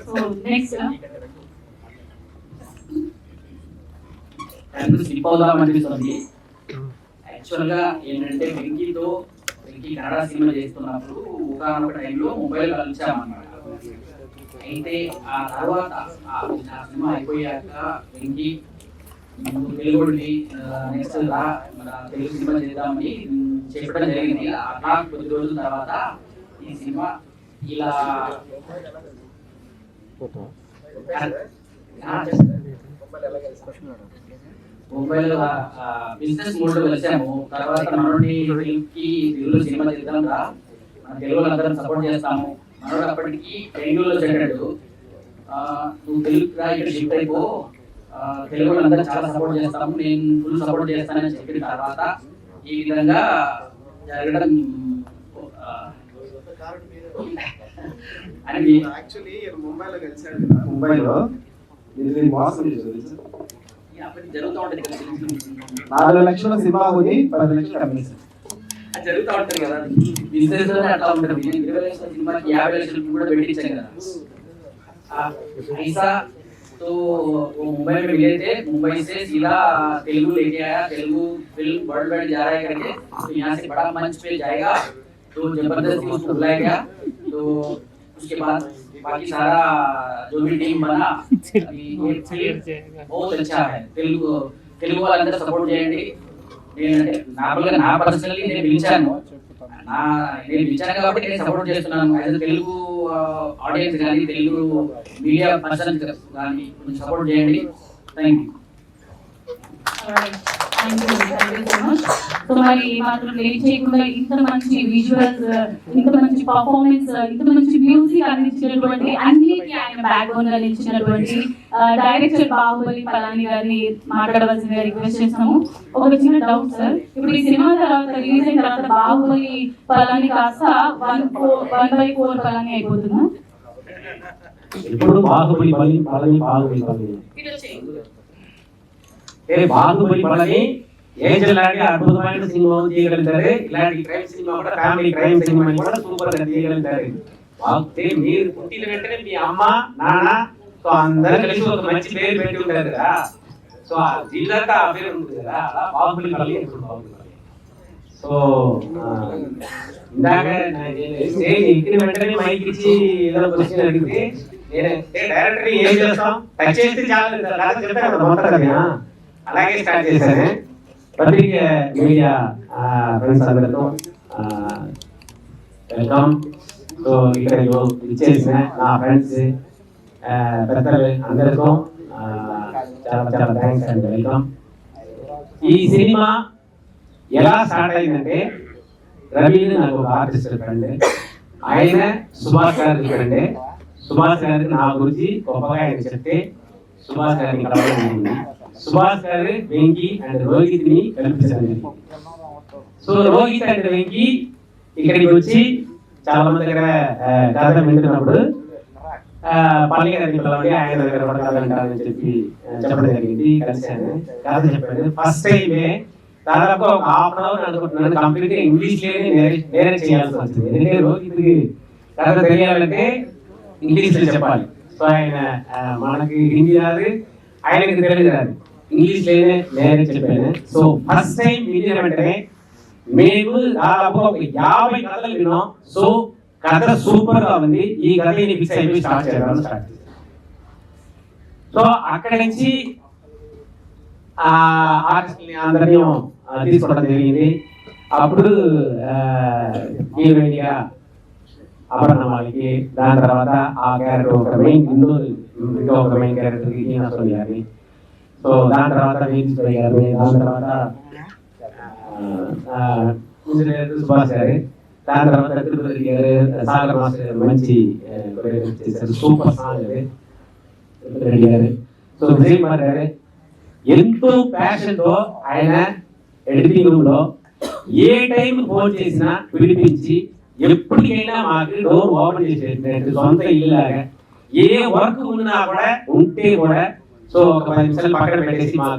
So next slip అవుదాం అనిపిస్తుంది. యాక్చువల్గా ఏంటంటే వెంకీ కన్నడ సినిమా చేస్తున్నప్పుడు ఒకనొక టైంలో మొబైల్ కలిసామన్నమాట. అయితే ఆ తర్వాత ఆ సినిమా అయిపోయాక వెంకీ తెలుగు నెక్స్ట్ మన తెలుగు సినిమా చేద్దామని చెప్పడం జరిగింది. అట్లా కొద్ది రోజుల తర్వాత ఈ సినిమా ఇలా ముంబైలో బిజినెస్ మూడ్ లో కలిసాము. తర్వాత మనోడిని తెలుగులో సినిమా చేద్దాం రా, మన తెలుగులో అందరం సపోర్ట్ చేస్తాము. మనోడు అప్పటికి బెంగళూరులో చెడ్డాడు, నువ్వు తెలుగు ఇక్కడ షిఫ్ట్ అయిపో, తెలుగులో అందరం చాలా సపోర్ట్ చేస్తాము, నేను ఫుల్ సపోర్ట్ చేస్తానని చెప్పిన తర్వాత ఈ విధంగా జరగడం అని ముంబైలో జరుగుతూ ఉంటుంది కదా. 4 లక్షల సినిమా కొని 10 లక్షలు కమిషన్ జరుగుతూ ఉంటుంది కదా. బిజినెస్ అట్లా ఉంటుంది. 20 లక్షల సినిమాకి 50 లక్షలు కూడా పెట్టించాం కదా. ऐसा तो वो मुंबई में मिले थे, मुंबई से सीधा तेलुगु लेके आया, तेलुगु फिल्म वर्ल्ड वाइड जा रहा है करके, तो यहाँ से बड़ा मंच पे जाएगा, तो जबरदस्ती उसको बुलाया गया. तो उसके बाद बाकी सारा जो भी टीम बना, अभी ये फिल्म बहुत अच्छा है. తెలుగు వాళ్ళందరూ సపోర్ట్ చేయండి. నేనంటే నార్మల్గా నా పర్సనల్లీ నేను పిలిచాను కాబట్టి నేను సపోర్ట్ చేస్తున్నాను. యాజ్ తెలుగు ఆడియన్స్ కానీ తెలుగు మీడియా పర్సన్ కానీ కొంచెం సపోర్ట్ చేయండి. Thank you. సో మరి మాత్రం లేట్ చేయకుండా ఇంత మంచి విజువల్స్, ఇంత మంచి పర్ఫార్మెన్స్, ఇంత మంచి మ్యూజిక్ అందించినటువంటి, అన్నిటికీ ఆయన బ్యాక్ బోన్ గా నిలిచినటువంటి డైరెక్టర్ బాహుబలి పళాని గారిని మాట్లాడవలసిందిగా రిక్వెస్ట్ చేస్తాము. ఒక చిన్న డౌట్ సార్, ఇప్పుడు ఈ సినిమా తర్వాత రిలీజ్ అయిన తర్వాత బాహుబలి పళాని కాస్త 1/4 పళాని అయిపోతుందా? ఇప్పుడు బాహుబలి పళాని బాహుబలి పళాని ఏంజల్ లాంటి అద్భుతమైన సినిమా చేయగలుగుతారు. ఇలాంటి క్రైమ్ సినిమా కూడా, ఫ్యామిలీ క్రైమ్ సినిమా కూడా సూపర్ గా చేయగలుగుతారు. మీరు పుట్టిన వెంటనే మీ అమ్మ నాన్న సో అందరూ కలిసి ఒక మంచి పేరు పెట్టి ఉంటారు కదా. సో ఆ జిల్లాకి ఆ పేరు ఉంటుంది కదా, అలా బాహుబలి పళాని. సో ఇందాక స్టేజ్ ఎక్కిన వెంటనే మైక్ ఇచ్చి ఏదైనా క్వశ్చన్ అడిగితే డైరెక్టర్ ఏం చేస్తాం, టచ్ చేస్తే చాలా చెప్తాను కదా మొత్తం కదా. అలాగే స్టార్ట్ చేశాను. పత్రిక మీడియా ఫ్రెండ్స్ అందరితో వెల్కమ్. సో ఇక్కడ ఇచ్చేసిన నా ఫ్రెండ్స్ పెద్దలు అందరితో చాలా చాలా థ్యాంక్స్ అండి, వెల్కమ్. ఈ సినిమా ఎలా స్టార్ట్ అయిందంటే, రవిని నాకు ఒక ఆర్టిస్ట్ ఫ్రెండ్, ఆయన సుభాష్ గారి ఫ్రెండ్. సుభాష్ గారి నా గురించి గొప్పగా ఆయన చెప్తే సుభాష్ గారిని కలవడం జరిగింది. సుభాష్ గారు వెంకీ అండ్ రోహిత్ ని కల్పించారు. సో రోహిత్ అండ్ వెంకీ ఇక్కడికి వచ్చి చాలా మంది దగ్గర కథ వింటున్నప్పుడు పల్లి గారిని పిలవండి, ఆయన దగ్గర కూడా కథ వింటారని చెప్పడం జరిగింది. కలిసాను, కథ చెప్పాను. ఫస్ట్ టైమే దాదాపు ఒక ½ అవర్ అనుకుంటున్నాను, కంప్లీట్ గా ఇంగ్లీష్ లోనే నేరే చేయాల్సి వచ్చింది. ఎందుకంటే రోహిత్ కథ తెలియాలంటే ఇంగ్లీష్ లో చెప్పాలి. సో ఆయన మనకి హిందీ రాదు, ఆయనకి తెలుగు రాదు, ఇంగ్లీష్ లోనే నేరే చెప్పాను. సో ఫస్ట్ టైం వినిన వెంటనే మేము దాదాపు 50 కథలు విన్నాం. సో కథ సూపర్ గా ఉంది, ఈ కథ ఫిక్స్ అయిపోయి స్టార్ట్ చేద్దాం. సో అక్కడి నుంచి ఆర్టిస్ట్ని అందరినీ తీసుకోవడం జరిగింది. అప్పుడు హీరోయిన్ గా అపర్ణమాలికి, దాని తర్వాత ఆ క్యారెక్టర్ ఒక మెయిన్ ఒక మెయిన్ క్యారెక్టర్ ఈనాసోని గారిని, సో దాని తర్వాత వీరస్వామి గారిని, దాని తర్వాత సుభాష్ గారి, దాని తర్వాత తిరుపతి గారు, సాగర్ మాస్టర్ గారు మంచి చేశారు, సూపర్ సాంగ్ అది తిరుపతి రెడ్డి గారు. సో విజయ్ కుమార్ గారు ఎంతో ప్యాషన్ తో ఆయన ఎడిటింగ్ రూమ్ లో ఏ టైం ఫోన్ చేసినా పిలిపించి ఎప్పటికైనా మాకు డోర్ ఓపెన్ చేసేటట్టు సొంత ఇల్లాగా, ఏ వర్క్ ఉన్నా కూడా ఉంటే కూడా సో ఒక 10 నిమిషాలు పక్కన పెట్టేసి మాకు